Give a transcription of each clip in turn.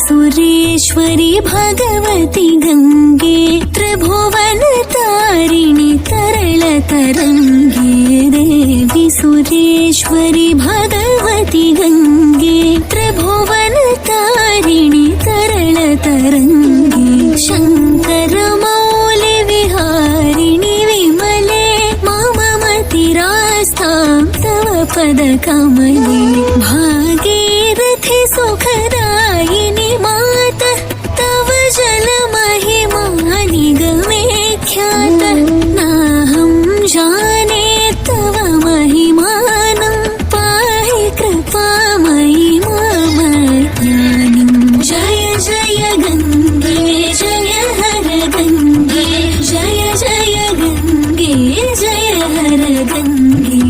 सुरेश्वरी भगवती गंगे त्रिभुवन तारिणी तरल तरंगे देवी सुरेश्वरी भगवती गंगे त्रिभुवन तारिणी तरल तरंगे शंकर मौलि विहारिणि विमले मम मतिरास्तां तव पद कमले भागीरथि सुखदायिनि माता तव जल महिमा निगमे ख्यात नाहं जाने तव महिमानं पाहि कृपामयि मम ज्ञानिं जय जय गंगे जय हर गंगे जय जय गंगे जय हर गंगे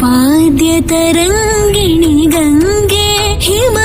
पाद्य तरंगिणी गंगे हिम